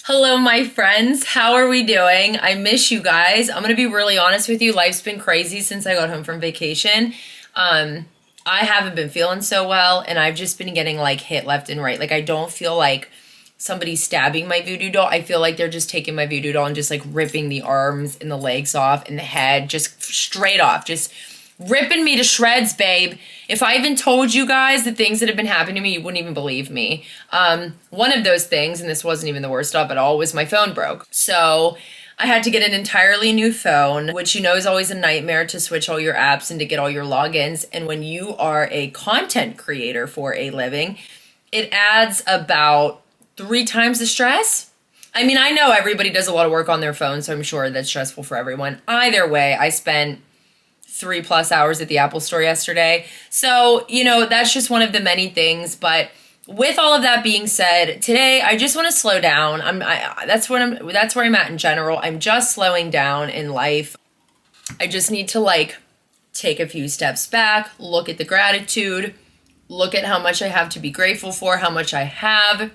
Hello, my friends. How are we doing? I miss you guys. I'm gonna be really honest with you. Life's been crazy since I got home from vacation. I haven't been feeling so well, and I've just been getting like hit left and right. Like I don't feel like somebody's stabbing my voodoo doll. I feel like they're just taking my voodoo doll and just like ripping the arms and the legs off and the head just straight off. Just ripping me to shreds, babe. If I even told you guys the things that have been happening to me, you wouldn't even believe me. One of those things, and this wasn't even the worst of it all, was my phone broke. So I had to get an entirely new phone, which you know is always a nightmare to switch all your apps and to get all your logins. And when you are a content creator for a living, it adds about 3 times the stress. I mean, I know everybody does a lot of work on their phone, so I'm sure that's stressful for everyone. Either way, I spent 3+ hours at the Apple store yesterday. So, you know, that's just one of the many things. But with all of that being said, today I just want to slow down. That's where I'm at in general. I'm just slowing down in life. I just need to like take a few steps back, look at the gratitude, look at how much I have to be grateful for, how much I have,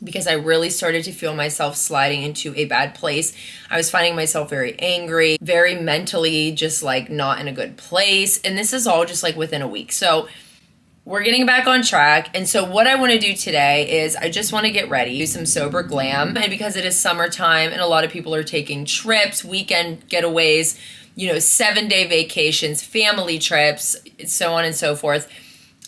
because I really started to feel myself sliding into a bad place. I was finding myself very angry, very mentally just like not in a good place. And this is all just like within a week. So we're getting back on track. And so what I want to do today is I just want to get ready, do some sober glam. And because it is summertime and a lot of people are taking trips, weekend getaways, 7-day vacations, family trips, so on and so forth,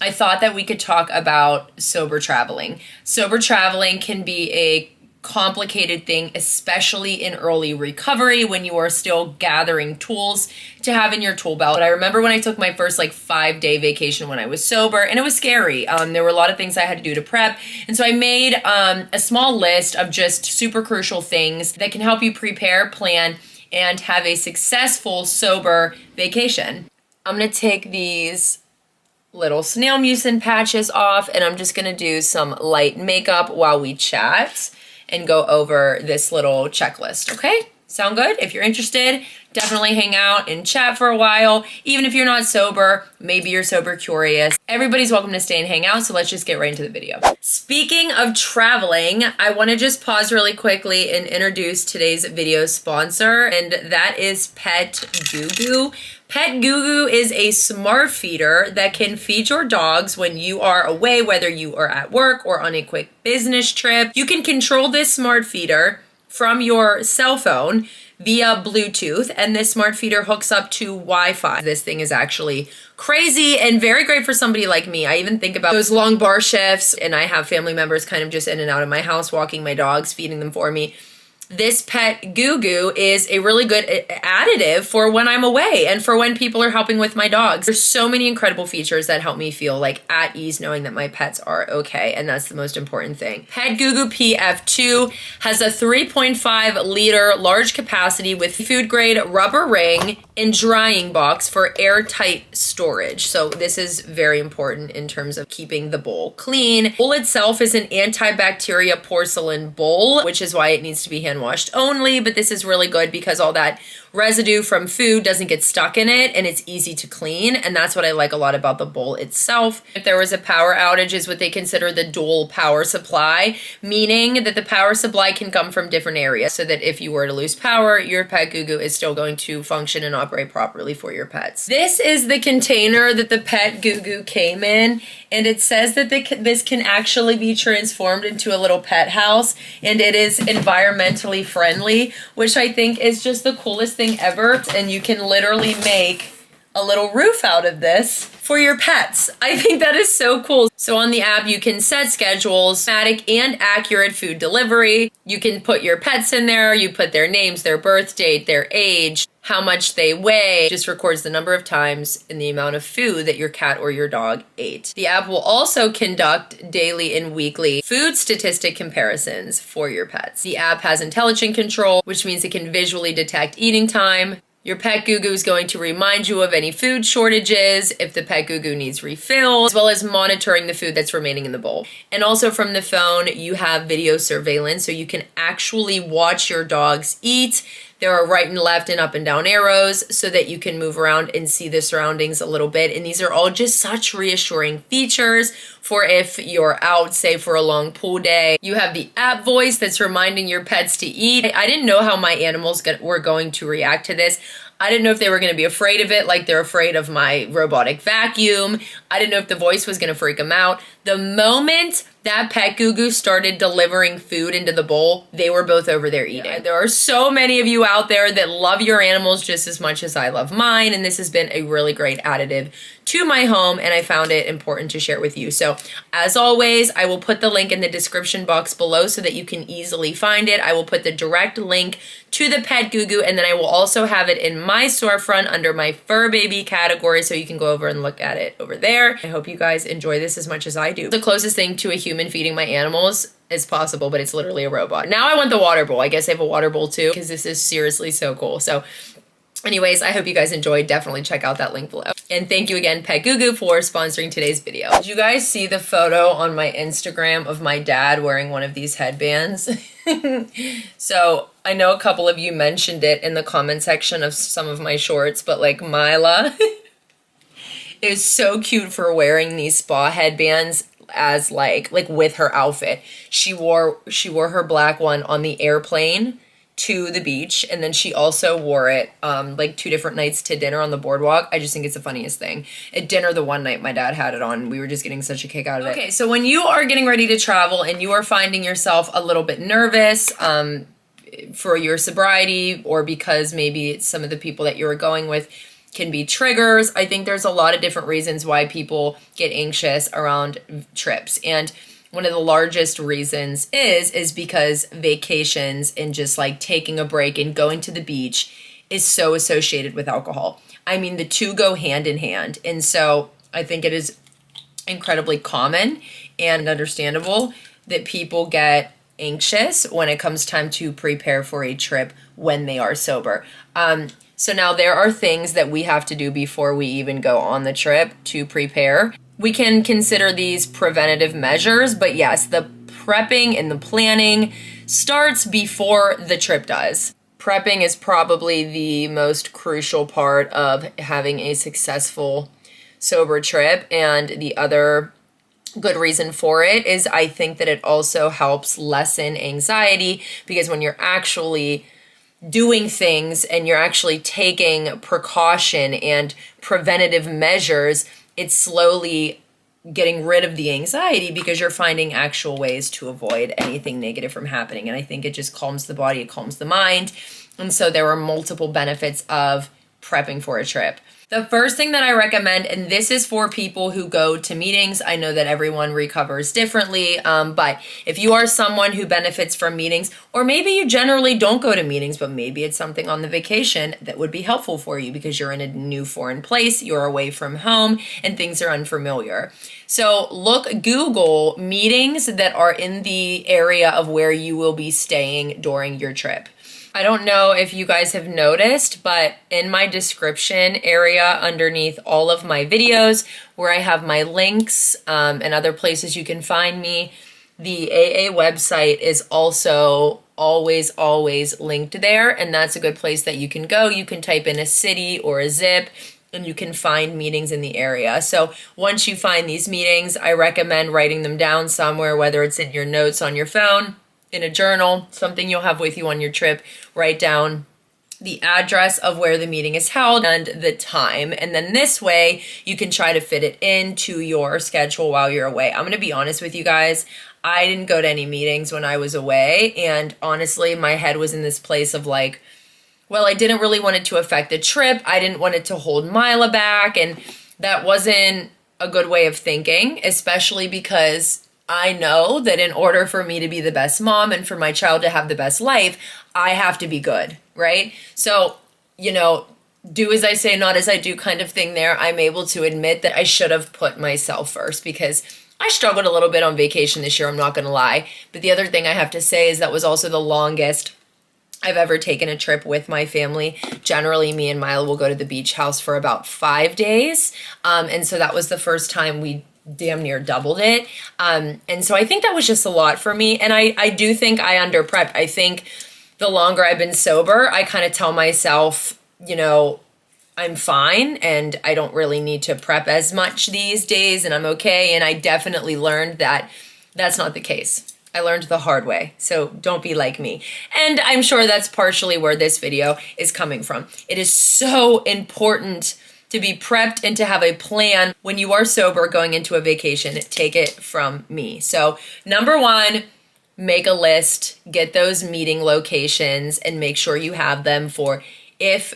I thought that we could talk about sober traveling. Sober traveling can be a complicated thing, especially in early recovery when you are still gathering tools to have in your tool belt. But I remember when I took my first 5-day vacation when I was sober, and it was scary. There were a lot of things I had to do to prep. And so I made a small list of just super crucial things that can help you prepare, plan, and have a successful sober vacation. I'm going to take these little snail mucin patches off, and I'm just gonna do some light makeup while we chat and go over this little checklist, okay? Sound good? If you're interested, definitely hang out and chat for a while. Even if you're not sober, maybe you're sober curious. Everybody's welcome to stay and hang out, so let's just get right into the video. Speaking of traveling, I wanna just pause really quickly and introduce today's video sponsor, and that is Petgu. Petgu is a smart feeder that can feed your dogs when you are away, whether you are at work or on a quick business trip. You can control this smart feeder from your cell phone via Bluetooth, and this smart feeder hooks up to Wi-Fi. This thing is actually crazy and very great for somebody like me. I even think about those long bar shifts, and I have family members kind of just in and out of my house, walking my dogs, feeding them for me. This Petgu is a really good additive for when I'm away and for when people are helping with my dogs. There's so many incredible features that help me feel like at ease knowing that my pets are okay, and that's the most important thing. Petgu PF2 has a 3.5 liter large capacity with food grade rubber ring and drying box for airtight storage. So this is very important in terms of keeping the bowl clean. The bowl itself is an antibacterial porcelain bowl, which is why it needs to be hand washed only, but this is really good because all that residue from food doesn't get stuck in it and it's easy to clean, and that's what I like a lot about the bowl itself. If there was a power outage, is what they consider the dual power supply, meaning that the power supply can come from different areas, so that if you were to lose power, your Petgu is still going to function and operate properly for your pets. This is the container that the Petgu came in, and it says that this can actually be transformed into a little pet house, and it is environmentally friendly, which I think is just the coolest thing ever. And you can literally make a little roof out of this for your pets. I think that is so cool. So on the app, you can set schedules, automatic and accurate food delivery. You can put your pets in there. You put their names, their birth date, their age, how much they weigh. It just records the number of times and the amount of food that your cat or your dog ate. The app will also conduct daily and weekly food statistic comparisons for your pets. The app has intelligent control, which means it can visually detect eating time. Your Petgu is going to remind you of any food shortages, if the Petgu needs refill, as well as monitoring the food that's remaining in the bowl. And also from the phone, you have video surveillance, so you can actually watch your dogs eat. There are right and left and up and down arrows so that you can move around and see the surroundings a little bit. And these are all just such reassuring features for if you're out, say for a long pool day. You have the app voice that's reminding your pets to eat. I didn't know how my animals were going to react to this. I didn't know if they were going to be afraid of it, like they're afraid of my robotic vacuum. I didn't know if the voice was going to freak them out. The moment that Petgu started delivering food into the bowl, they were both over there eating. Yeah. There are so many of you out there that love your animals just as much as I love mine, and this has been a really great additive to my home, and I found it important to share with you. So as always, I will put the link in the description box below so that you can easily find it. I will put the direct link to the Petgu, and then I will also have it in my storefront under my fur baby category, so you can go over and look at it over there. I hope you guys enjoy this as much as I do. The closest thing to a human feeding my animals is possible, but it's literally a robot. Now I want the water bowl. I guess I have a water bowl too, because this is seriously so cool. So anyways, I hope you guys enjoyed. Definitely check out that link below. And thank you again, Petgu, for sponsoring today's video. Did you guys see the photo on my Instagram of my dad wearing one of these headbands? So I know a couple of you mentioned it in the comment section of some of my shorts, but like Mila is so cute for wearing these spa headbands as like with her outfit. She wore her black one on the airplane to the beach, and then she also wore it like 2 different nights to dinner on the boardwalk. I just think it's the funniest thing. At dinner the one night my dad had it on, we were just getting such a kick out of it. Okay, so when you are getting ready to travel and you are finding yourself a little bit nervous for your sobriety, or because maybe some of the people that you're going with can be triggers, I think there's a lot of different reasons why people get anxious around trips. And one of the largest reasons is because vacations and just like taking a break and going to the beach is so associated with alcohol. I mean, the two go hand in hand. And so I think it is incredibly common and understandable that people get anxious when it comes time to prepare for a trip when they are sober. So now there are things that we have to do before we even go on the trip to prepare. We can consider these preventative measures, but yes, the prepping and the planning starts before the trip does. Prepping is probably the most crucial part of having a successful sober trip, and the other good reason for it is I think that it also helps lessen anxiety, because when you're actually doing things and you're actually taking precaution and preventative measures, it's slowly getting rid of the anxiety because you're finding actual ways to avoid anything negative from happening. And I think it just calms the body, it calms the mind. And so there are multiple benefits of prepping for a trip. The first thing that I recommend, and this is for people who go to meetings, I know that everyone recovers differently, but if you are someone who benefits from meetings, or maybe you generally don't go to meetings, but maybe it's something on the vacation that would be helpful for you because you're in a new foreign place, you're away from home, and things are unfamiliar. So Google meetings that are in the area of where you will be staying during your trip. I don't know if you guys have noticed, but in my description area underneath all of my videos where I have my links and other places you can find me, the AA website is also always linked there, and that's a good place that you can go. You can type in a city or a zip and you can find meetings in the area. So once you find these meetings, I recommend writing them down somewhere, whether it's in your notes on your phone, in a journal, something you'll have with you on your trip. Write down the address of where the meeting is held and the time. And then this way you can try to fit it into your schedule while you're away. I'm gonna be honest with you guys. I didn't go to any meetings when I was away. And honestly, my head was in this place of like, well, I didn't really want it to affect the trip. I didn't want it to hold Mila back. And that wasn't a good way of thinking, especially because I know that in order for me to be the best mom and for my child to have the best life, I have to be good, right? So, do as I say, not as I do kind of thing there. I'm able to admit that I should have put myself first because I struggled a little bit on vacation this year, I'm not going to lie. But the other thing I have to say is that was also the longest I've ever taken a trip with my family. Generally, me and Mila will go to the beach house for about 5 days. And so that was the first time we damn near doubled it. And so I think that was just a lot for me. And I do think I under prepped. I think the longer I've been sober, I kind of tell myself, you know, I'm fine and I don't really need to prep as much these days and I'm okay. And I definitely learned that that's not the case. I learned the hard way. So don't be like me. And I'm sure that's partially where this video is coming from. It is so important to be prepped and to have a plan when you are sober going into a vacation. Take it from me. So number one, make a list, get those meeting locations and make sure you have them for if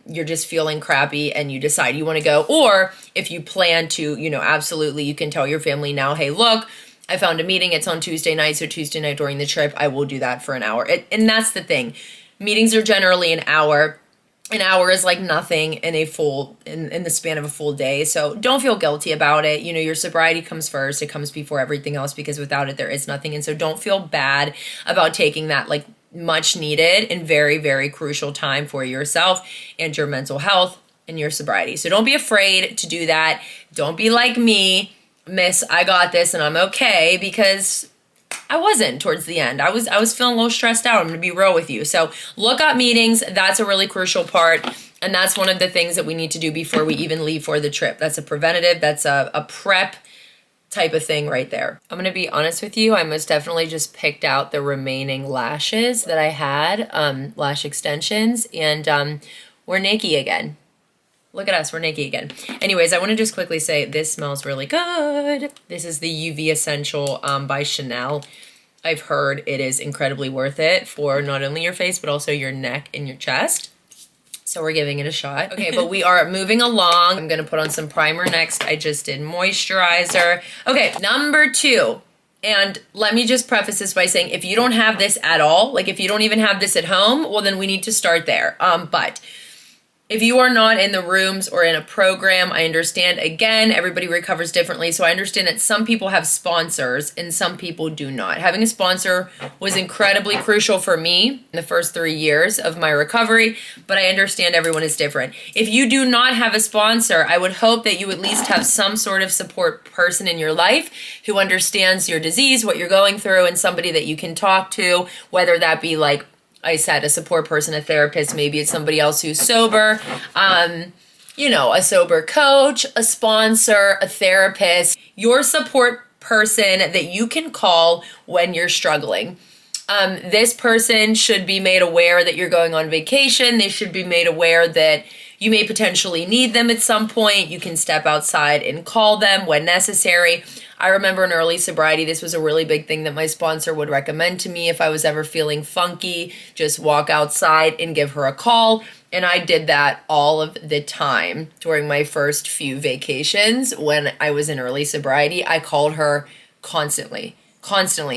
you're just feeling crappy and you decide you want to go, or if you plan to, you know, absolutely, you can tell your family now, hey, look, I found a meeting. It's on Tuesday night. So Tuesday night during the trip, I will do that for an hour. And that's the thing. Meetings are generally an hour. An hour is like nothing in the span of a full day. So don't feel guilty about it. You know, your sobriety comes first. It comes before everything else because without it, there is nothing. And so don't feel bad about taking that like much needed and very, very crucial time for yourself and your mental health and your sobriety. So don't be afraid to do that. Don't be like me, miss, I got this and I'm okay, because I wasn't towards the end. I was feeling a little stressed out. I'm going to be real with you. So look up meetings. That's a really crucial part. And that's one of the things that we need to do before we even leave for the trip. That's a preventative. That's a prep type of thing right there. I'm going to be honest with you. I most definitely just picked out the remaining lashes that I had, lash extensions, and we're naked again. Look at us, we're naked again. Anyways, I want to just quickly say this smells really good. This is the UV Essential by Chanel. I've heard it is incredibly worth it for not only your face, but also your neck and your chest. So we're giving it a shot. Okay, but we are moving along. I'm gonna put on some primer next. I just did moisturizer. Okay, number 2. And let me just preface this by saying, if you don't have this at all, like if you don't even have this at home, well then we need to start there. But if you are not in the rooms or in a program, I understand, again, everybody recovers differently. So I understand that some people have sponsors and some people do not. Having a sponsor was incredibly crucial for me in the first 3 years of my recovery, but I understand everyone is different. If you do not have a sponsor, I would hope that you at least have some sort of support person in your life who understands your disease, what you're going through, and somebody that you can talk to, whether that be like I said, a support person, a therapist, maybe it's somebody else who's sober, you know, a sober coach, a sponsor, a therapist, your support person that you can call when you're struggling. This person should be made aware that you're going on vacation. They should be made aware that you may potentially need them at some point. You can step outside and call them when necessary. I remember in early sobriety, this was a really big thing that my sponsor would recommend to me if I was ever feeling funky. Just walk outside and give her a call. And I did that all of the time during my first few vacations when I was in early sobriety. I called her constantly.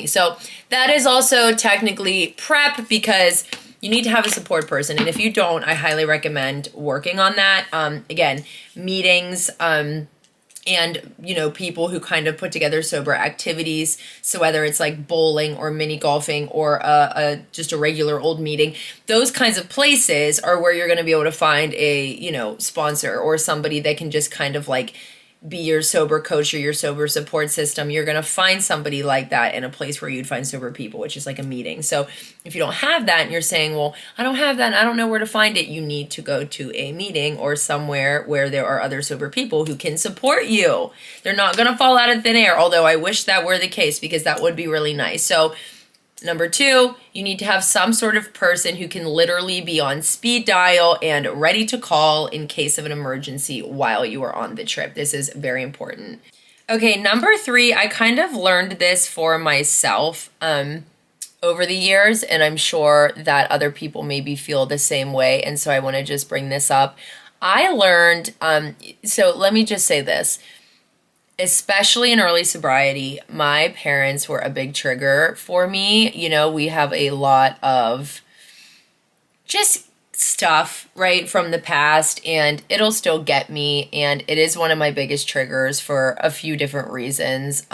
So that is also technically prep because you need to have a support person. And if you don't, I highly recommend working on that. Again, meetings, and, you know, people who kind of put together sober activities. So whether it's like bowling or mini golfing or just a regular old meeting, those kinds of places are where you're going to be able to find a, you know, sponsor or somebody that can just kind of like be your sober coach or your sober support system. You're going to find somebody like that in a place where you'd find sober people, which is like a meeting. So if you don't have that and you're saying, well, I don't have that and I don't know where to find it, you need to go to a meeting or somewhere where there are other sober people who can support you. They're not going to fall out of thin air, although I wish that were the case because that would be really nice. So number 2, you need to have some sort of person who can literally be on speed dial and ready to call in case of an emergency while you are on the trip. This is very important. Okay, number 3, I kind of learned this for myself over the years, and I'm sure that other people maybe feel the same way, and so I want to just bring this up. I learned, so let me just say this. Especially in early sobriety, my parents were a big trigger for me. You know, we have a lot of just stuff, right, from the past, and it'll still get me, and it is one of my biggest triggers for a few different reasons.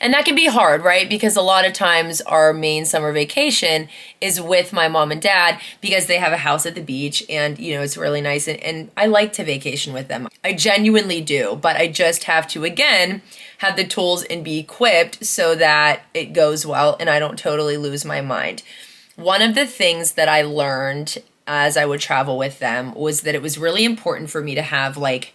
And that can be hard, right? Because a lot of times our main summer vacation is with my mom and dad because they have a house at the beach and, you know, it's really nice. And I like to vacation with them. I genuinely do, but I just have to, again, have the tools and be equipped so that it goes well and I don't totally lose my mind. one of the things that I learned as I would travel with them was that it was really important for me to have like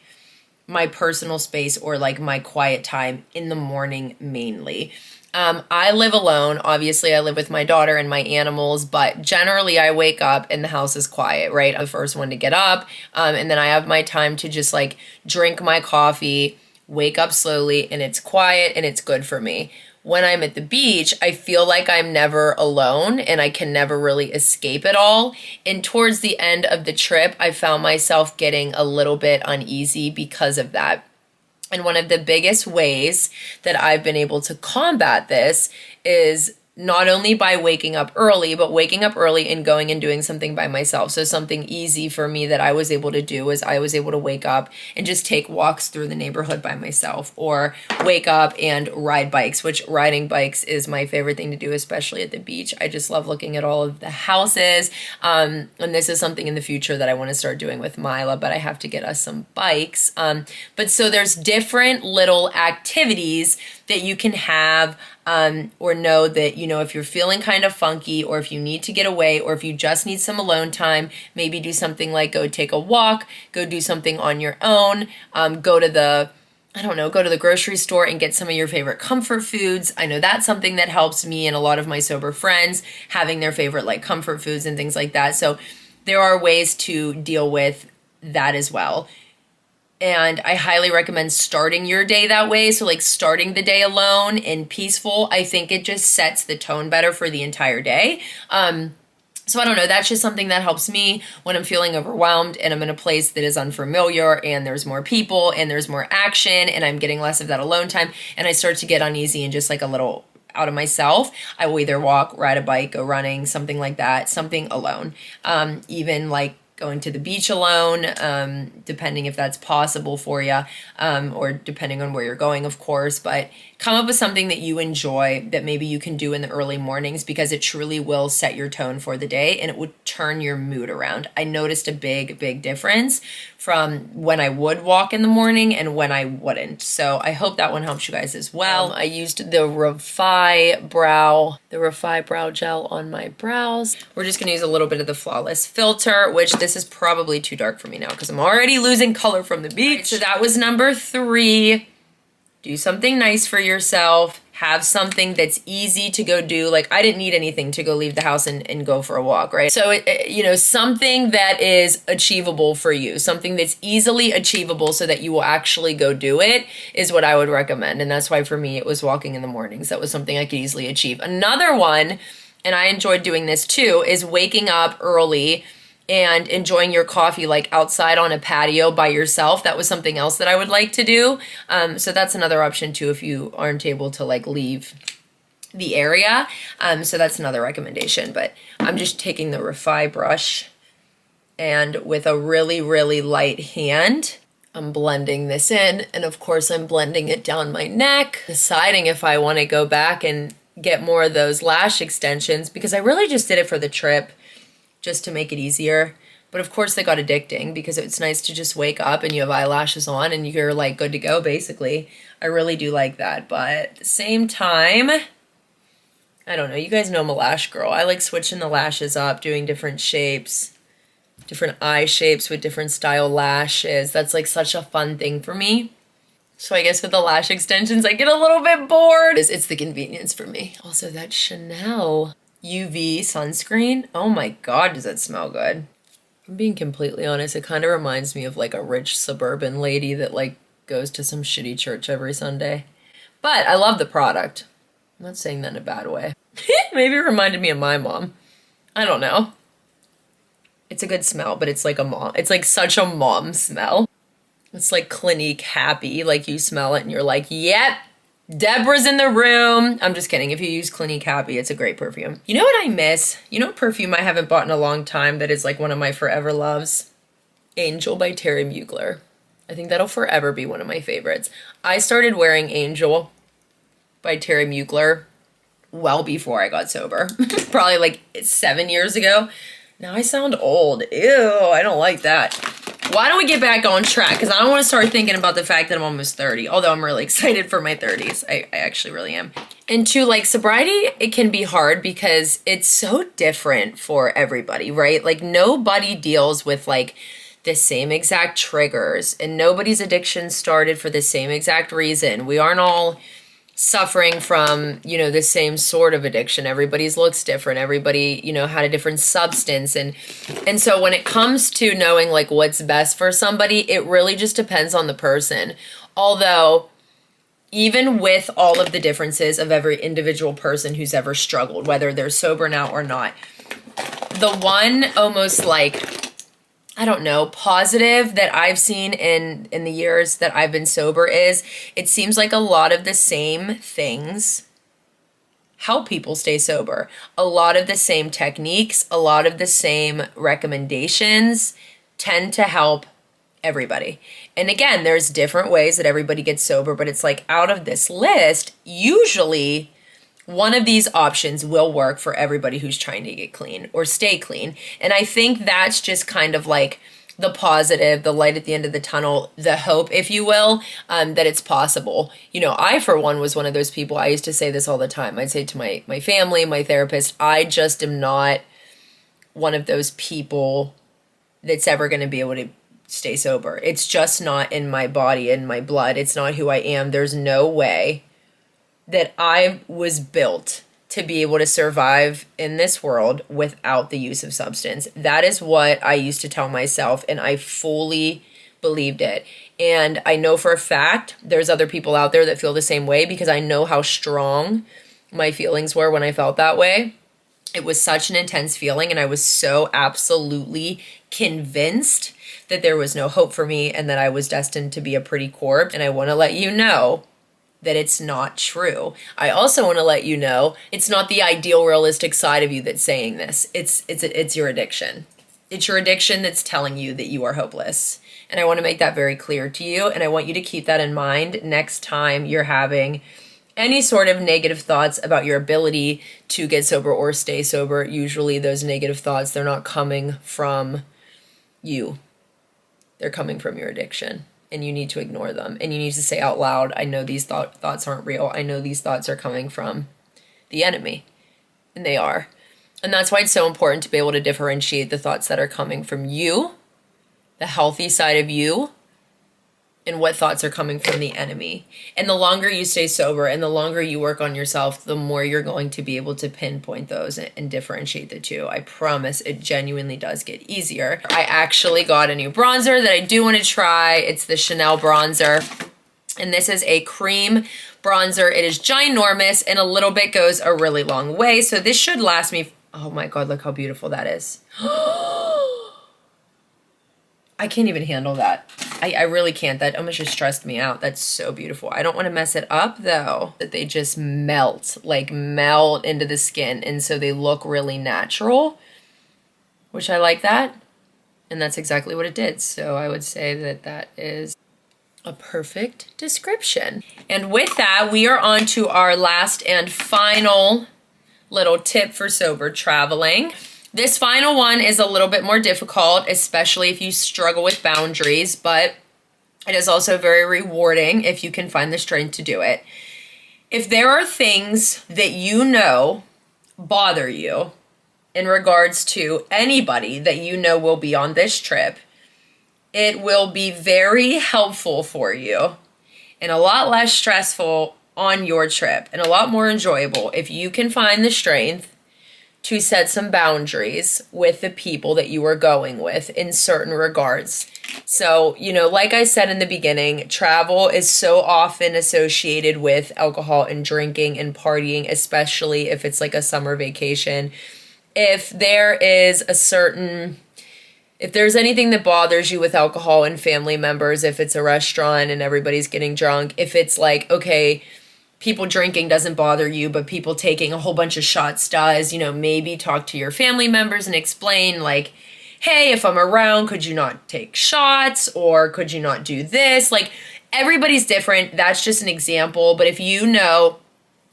my personal space or like my quiet time in the morning mainly. I live alone. Obviously, I live with my daughter and my animals, but generally I wake up and the house is quiet, right? I'm the first one to get up. And then I have my time to just like drink my coffee, wake up slowly, and it's quiet and it's good for me. When I'm at the beach, I feel like I'm never alone and I can never really escape it all. And towards the end of the trip, I found myself getting a little bit uneasy because of that. And one of the biggest ways that I've been able to combat this is not only by waking up early, but waking up early and going and doing something by myself. So something easy for me that I was able to do is I was able to wake up and just take walks through the neighborhood by myself, or wake up and ride bikes, which riding bikes is my favorite thing to do, especially at the beach. I just love looking at all of the houses. And this is something in the future that I want to start doing with Mila, but I have to get us some bikes. But so there's different little activities that you can have, or know that, you know, if you're feeling kind of funky, or if you need to get away, or if you just need some alone time, maybe do something like go take a walk, go do something on your own, go to the grocery store and get some of your favorite comfort foods. I know that's something that helps me and a lot of my sober friends, having their favorite like comfort foods and things like that. So there are ways to deal with that as well. And I highly recommend starting your day that way. So like starting the day alone and peaceful, I think it just sets the tone better for the entire day. So I don't know, that's just something that helps me when I'm feeling overwhelmed and I'm in a place that is unfamiliar and there's more people and there's more action and I'm getting less of that alone time and I start to get uneasy and just like a little out of myself. I will either walk, ride a bike, go running, something like that, something alone. Even like going to the beach alone, depending if that's possible for you, or depending on where you're going, of course, but come up with something that you enjoy that maybe you can do in the early mornings, because it truly will set your tone for the day and it would turn your mood around. I noticed a big difference from when I would walk in the morning and when I wouldn't. So I hope that one helps you guys as well. I used the Refi brow gel on my brows. We're just gonna use a little bit of the Flawless filter, which this is probably too dark for me now because I'm already losing color from the beach. So that was number 3. Do something nice for yourself. Have something that's easy to go do. Like I didn't need anything to go leave the house and go for a walk, right? So, you know, something that is achievable for you, something that's easily achievable so that you will actually go do it is what I would recommend. And that's why for me, it was walking in the mornings. That was something I could easily achieve. Another one, and I enjoyed doing this too, is waking up early and enjoying your coffee like outside on a patio by yourself. That was something else that I would like to do. So that's another option too if you aren't able to like leave the area. So that's another recommendation. But I'm just taking the Refi brush and with a really light hand, I'm blending this in. And of course I'm blending it down my neck, deciding if I want to go back and get more of those lash extensions, because I really just did it for the trip, just to make it easier. But of course they got addicting because it's nice to just wake up and you have eyelashes on and you're like good to go basically. I really do like that. But at the same time, I don't know, you guys know I'm a lash girl. I like switching the lashes up, doing different shapes, different eye shapes with different style lashes. That's like such a fun thing for me. So I guess with the lash extensions, I get a little bit bored. It's the convenience for me. Also that Chanel UV sunscreen. Oh my God, does that smell good. I'm being completely honest. It kind of reminds me of like a rich suburban lady that like goes to some shitty church every Sunday. But I love the product. I'm not saying that in a bad way. Maybe it reminded me of my mom. I don't know. It's a good smell, but it's like a mom. It's like such a mom smell. It's like Clinique happy. Like you smell it and you're like, yep. Deborah's in the room. I'm just kidding. If you use Clinique Happy, it's a great perfume. You know what I miss? You know perfume I haven't bought in a long time that is like one of my forever loves? Angel by Terry Mugler. I think that'll forever be one of my favorites. I started wearing Angel by Terry Mugler well before I got sober. Probably like 7 years ago. Now I sound old. Ew, I don't like that. why don't we get back on track? Because I don't want to start thinking about the fact that I'm almost 30, although I'm really excited for my 30s. I actually really am. And to like sobriety, it can be hard because it's so different for everybody, right? Like nobody deals with like the same exact triggers, and nobody's addiction started for the same exact reason. We aren't all suffering from, you know, the same sort of addiction. Everybody's looks different. Everybody, you know, had a different substance. And so when it comes to knowing like what's best for somebody, it really just depends on the person. Although, even with all of the differences of every individual person who's ever struggled, whether they're sober now or not, the one almost like, I don't know, positive that I've seen in the years that I've been sober is it seems like a lot of the same things help people stay sober. A lot of the same techniques, a lot of the same recommendations tend to help everybody. And again, there's different ways that everybody gets sober, but it's like out of this list, usually one of these options will work for everybody who's trying to get clean or stay clean. And I think that's just kind of like the positive, the light at the end of the tunnel, the hope, if you will, that it's possible. You know, I, for one, was one of those people. I used to say this all the time. I'd say to my family, my therapist, I just am not one of those people that's ever going to be able to stay sober. It's just not in my body, in my blood. It's not who I am. There's no way that I was built to be able to survive in this world without the use of substance. That is what I used to tell myself, and I fully believed it. And I know for a fact there's other people out there that feel the same way, because I know how strong my feelings were when I felt that way. It was such an intense feeling, and I was so absolutely convinced that there was no hope for me and that I was destined to be a pretty corpse. And I want to let you know that it's not true. I also want to let you know it's not the ideal, realistic side of you that's saying this. It's your addiction. It's your addiction that's telling you that you are hopeless. And I want to make that very clear to you. And I want you to keep that in mind next time you're having any sort of negative thoughts about your ability to get sober or stay sober. Usually those negative thoughts, they're not coming from you. They're coming from your addiction. And you need to ignore them. And you need to say out loud, I know these thoughts aren't real. I know these thoughts are coming from the enemy. And they are. And that's why it's so important to be able to differentiate the thoughts that are coming from you, the healthy side of you, and what thoughts are coming from the enemy. And the longer you stay sober and the longer you work on yourself, the more you're going to be able to pinpoint those and differentiate the two. I promise it genuinely does get easier. I actually got a new bronzer that I do want to try. It's the Chanel bronzer. And this is a cream bronzer. It is ginormous, and a little bit goes a really long way. So this should last me, oh my God, look how beautiful that is. I can't even handle that. I really can't. That almost just stressed me out. That's so beautiful. I don't want to mess it up though. That they just melt into the skin. And so they look really natural, which I like that. And that's exactly what it did. So I would say that that is a perfect description. And with that, we are on to our last and final little tip for sober traveling. This final one is a little bit more difficult, especially if you struggle with boundaries, but it is also very rewarding if you can find the strength to do it. If there are things that you know bother you in regards to anybody that you know will be on this trip, it will be very helpful for you and a lot less stressful on your trip and a lot more enjoyable if you can find the strength to set some boundaries with the people that you are going with in certain regards. So, you know, like I said in the beginning, travel is so often associated with alcohol and drinking and partying, especially if it's like a summer vacation. If there's anything that bothers you with alcohol and family members, if it's a restaurant and everybody's getting drunk, if it's like, okay, people drinking doesn't bother you, but people taking a whole bunch of shots does, you know, maybe talk to your family members and explain like, hey, if I'm around, could you not take shots? Or could you not do this? Like, everybody's different. That's just an example. But if you know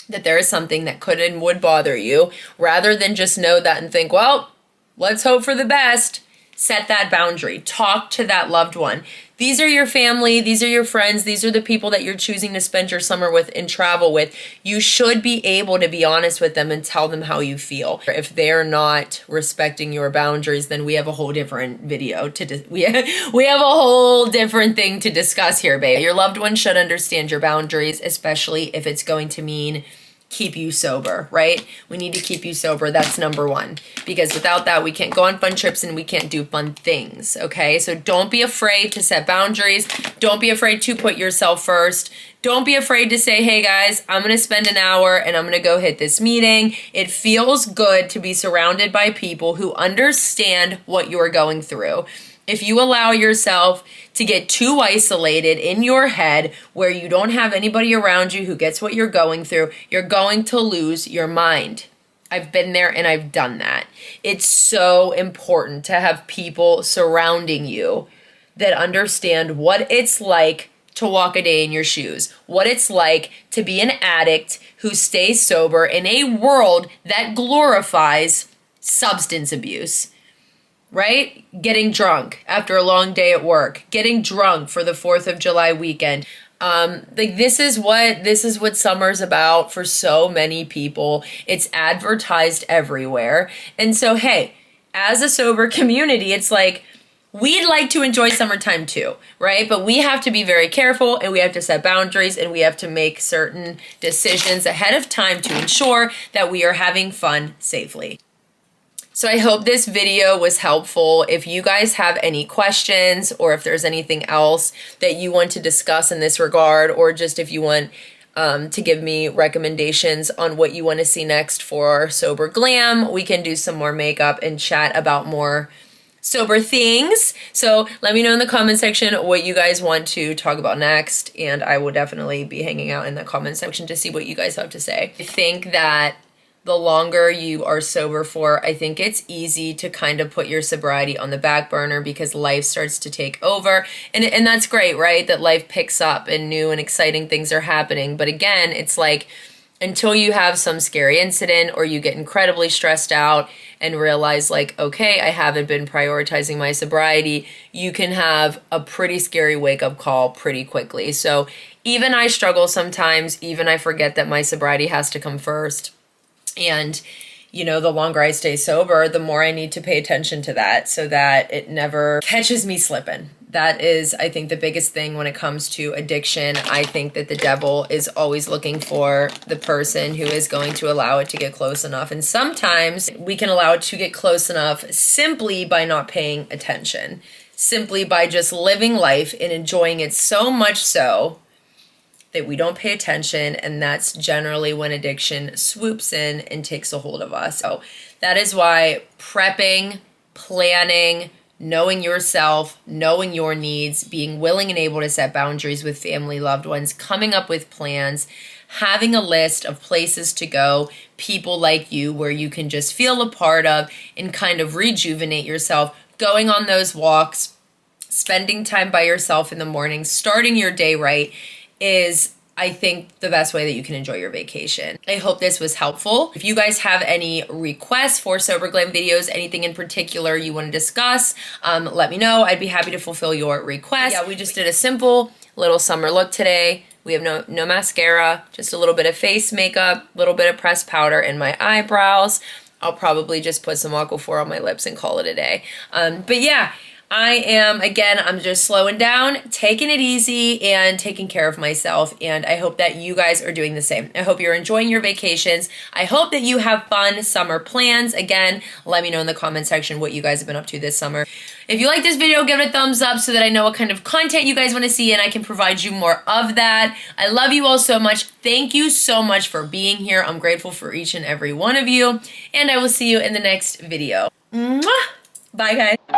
that there is something that could and would bother you, rather than just know that and think, well, let's hope for the best, Set that boundary. Talk to that loved one. These are your family. These are your friends. These are the people that you're choosing to spend your summer with and travel with. You should be able to be honest with them and tell them how you feel. If they're not respecting your boundaries, then we have a whole different video we have a whole different thing to discuss here, babe. Your loved one should understand your boundaries, especially if it's going to mean keep you sober, right? We need to keep you sober. That's number one, because without that, we can't go on fun trips and we can't do fun things, okay? So don't be afraid to set boundaries. Don't be afraid to put yourself first. Don't be afraid to say, hey guys, I'm gonna spend an hour and I'm gonna go hit this meeting. It feels good to be surrounded by people who understand what you're going through. If you allow yourself to get too isolated in your head where you don't have anybody around you who gets what you're going through, you're going to lose your mind. I've been there and I've done that. It's so important to have people surrounding you that understand what it's like to walk a day in your shoes, what it's like to be an addict who stays sober in a world that glorifies substance abuse. Right? Getting drunk after a long day at work, getting drunk for the 4th of July weekend. This is what summer's about for so many people. It's advertised everywhere. And so, hey, as a sober community, it's like, we'd like to enjoy summertime too, right? But we have to be very careful and we have to set boundaries and we have to make certain decisions ahead of time to ensure that we are having fun safely. So I hope this video was helpful. If you guys have any questions or if there's anything else that you want to discuss in this regard, or just if you want to give me recommendations on what you want to see next for Sober Glam, we can do some more makeup and chat about more sober things. So let me know in the comment section what you guys want to talk about next, and I will definitely be hanging out in the comment section to see what you guys have to say. I think that the longer you are sober for, I think it's easy to kind of put your sobriety on the back burner because life starts to take over. And that's great, right? That life picks up and new and exciting things are happening. But again, it's like until you have some scary incident or you get incredibly stressed out and realize like, okay, I haven't been prioritizing my sobriety, you can have a pretty scary wake-up call pretty quickly. So even I struggle sometimes, even I forget that my sobriety has to come first. And, you know, the longer I stay sober, the more I need to pay attention to that so that it never catches me slipping. That is, I think, the biggest thing when it comes to addiction. I think that the devil is always looking for the person who is going to allow it to get close enough. And sometimes we can allow it to get close enough simply by not paying attention, simply by just living life and enjoying it so much so that we don't pay attention, and that's generally when addiction swoops in and takes a hold of us. So that is why prepping, planning, knowing yourself, knowing your needs, being willing and able to set boundaries with family, loved ones, coming up with plans, having a list of places to go, people like you where you can just feel a part of and kind of rejuvenate yourself, going on those walks, spending time by yourself in the morning, starting your day right, is, I think, the best way that you can enjoy your vacation. I hope this was helpful. If you guys have any requests for Sober Glam videos, anything in particular you want to discuss, let me know. I'd be happy to fulfill your request. Yeah, we just did a simple little summer look today. We have no mascara, just a little bit of face makeup, a little bit of pressed powder in my eyebrows. I'll probably just put some Aquaphor on my lips and call it a day. But yeah, I'm just slowing down, taking it easy, and taking care of myself, and I hope that you guys are doing the same. I hope you're enjoying your vacations. I hope that you have fun summer plans. Again, let me know in the comment section what you guys have been up to this summer. If you like this video, give it a thumbs up so that I know what kind of content you guys want to see and I can provide you more of that. I love you all so much. Thank you so much for being here. I'm grateful for each and every one of you, and I will see you in the next video. Mwah! Bye, guys.